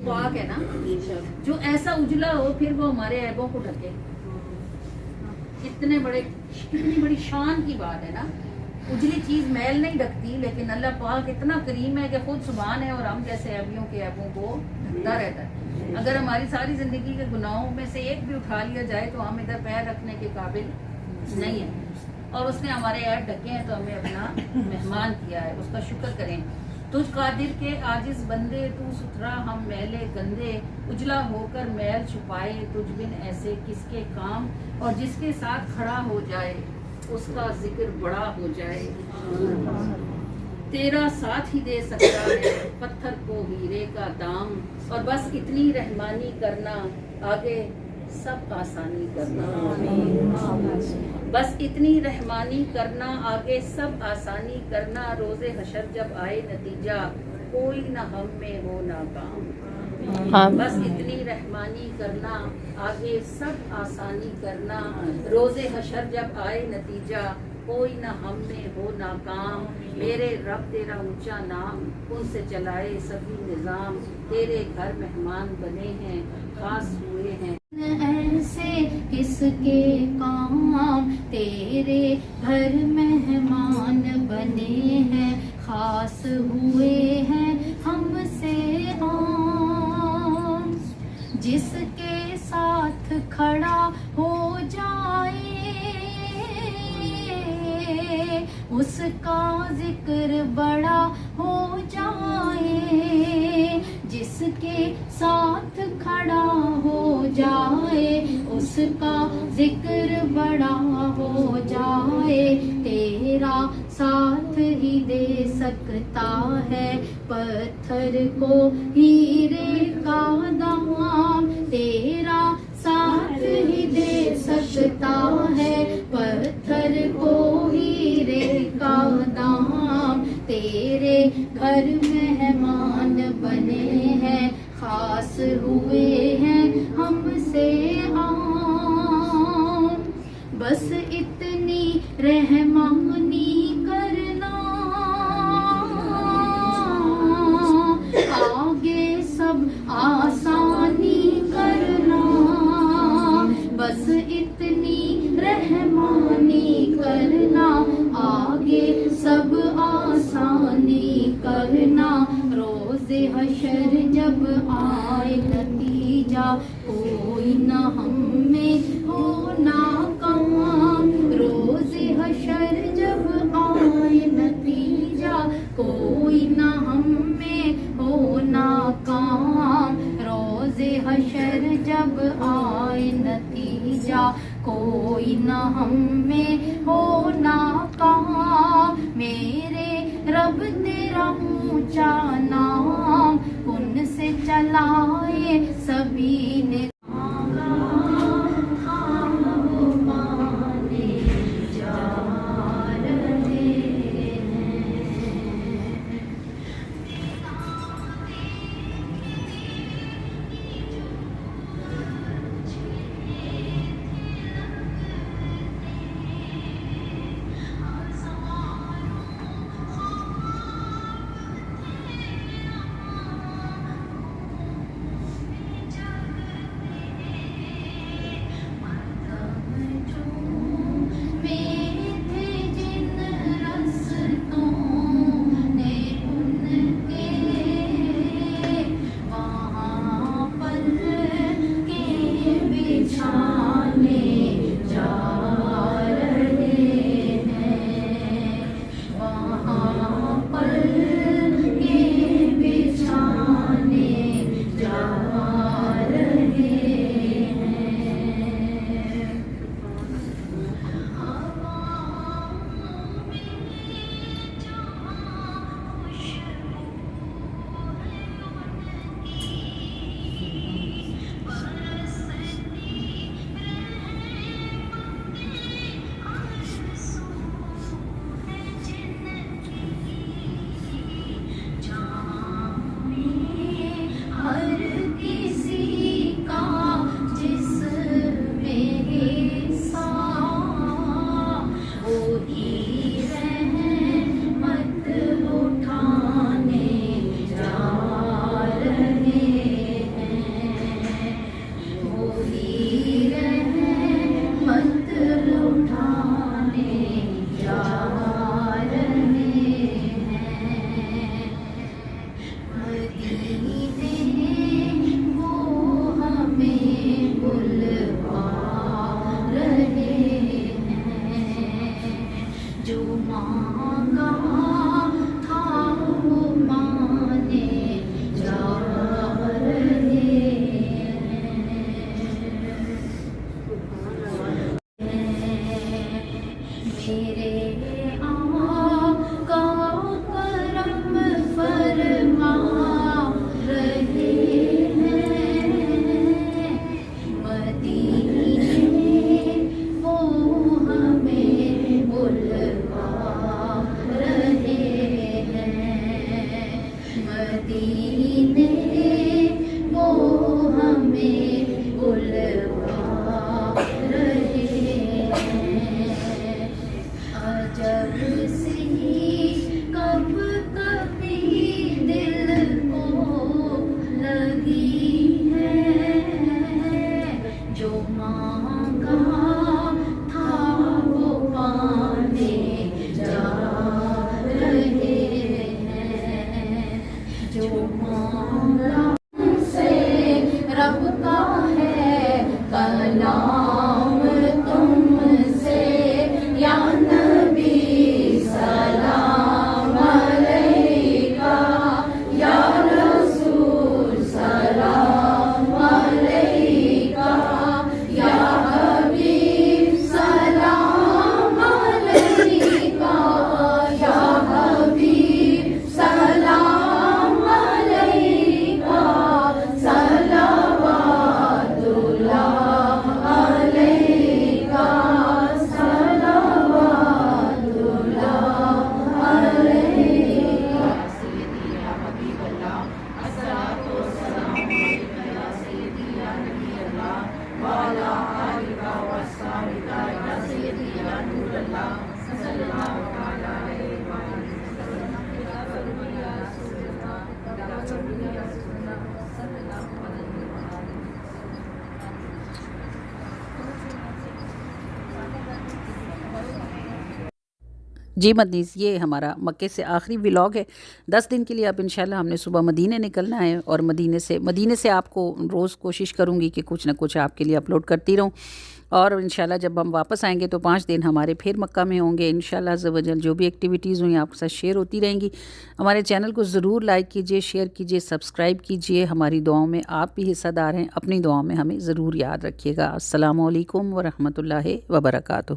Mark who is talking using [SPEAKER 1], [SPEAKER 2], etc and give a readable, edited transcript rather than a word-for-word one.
[SPEAKER 1] पाक है ना, जो ऐसा उजला हो फिर वो हमारे ऐबों को ढके। कितनी बड़ी शान की बात है ना। उजली चीज मैल नहीं ढकती, लेकिन अल्लाह पाक इतना करीम है कि खुद सुभान है और हम जैसे ऐबियों के ऐबों को ढकता रहता है। अगर हमारी सारी जिंदगी के गुनाहों में से एक भी उठा लिया जाए तो हम इधर पैर रखने के काबिल नहीं है, और उसने हमारे ऐब ढके हैं तो हमें अपना मेहमान किया है, उसका शुक्र करें। तुझ कादिर के आजिज बंदे, तू सुथरा हम मैले गंदे, उजला होकर मैल छुपाए, तुझ बिन ऐसे किसके काम, और जिसके साथ खड़ा हो जाए उसका जिक्र बड़ा हो जाए। तेरा साथ ही दे सकता है पत्थर को हीरे का दाम, और बस इतनी रहमानी करना आगे सब आसानी करना। बस इतनी रहमानी करना आगे सब आसानी करना, रोजे हशर जब आए नतीजा कोई न हम में हो नाकाम। बस इतनी रहमानी करना आगे सब आसानी करना, रोजे हशर जब आए नतीजा कोई न हम में हो नाकाम। मेरे रब तेरा ऊंचा नाम, उनसे चलाए सभी निजाम, तेरे घर मेहमान बने हैं खास हुए हैं
[SPEAKER 2] ऐसे किसके काम, तेरे घर मेहमान बने हैं खास हुए हैं हमसे आम। जिसके साथ खड़ा हो जाए उसका जिक्र बड़ा हो जाए, जिसके साथ खड़ा हो जाए उसका जिक्र बड़ा हो जाए। तेरा साथ ही दे सकता है पत्थर को हीरे का दाम, तेरा साथ ही दे सकता है पत्थर को हीरे का दाम। तेरे घर मेहमान बने हैं खास हुए हैं हमसे आम। बस इतनी रहमानी करना आगे सब आसानी करना। बस इतनी रहमानी करना आगे सब आसानी करना। रोज़े हशर जब आए नतीजा कोई न हम में हो नाकाम। रोज़े हशर जब आए नतीजा कोई न हम में हो नाकाम। रोज़े हशर जब आए नतीजा कोई न हम में हो नाकाम। मेरे रब तेरा ऊंचा नाम, उनसे चलाए सभी ने
[SPEAKER 3] جی مدنیز، یہ ہمارا مکے سے آخری ولاگ ہے. 10 دن کے لیے اب انشاءاللہ ہم نے صبح مدینے نکلنا ہے، اور مدینے سے آپ کو روز کوشش کروں گی کہ کچھ نہ کچھ آپ کے لیے اپلوڈ کرتی رہوں. اور انشاءاللہ جب ہم واپس آئیں گے تو 5 دن ہمارے پھر مکہ میں ہوں گے انشاءاللہ عز و جل. جو بھی ایکٹیویٹیز ہوئی آپ کے ساتھ شیئر ہوتی رہیں گی. ہمارے چینل کو ضرور لائک کیجئے، شیئر کیجئے، سبسکرائب کیجئے. ہماری دعاؤں میں آپ بھی حصہ دار ہیں، اپنی دعاؤں میں ہمیں ضرور یاد رکھیے گا. السلام علیکم ورحمۃ اللہ وبرکاتہ.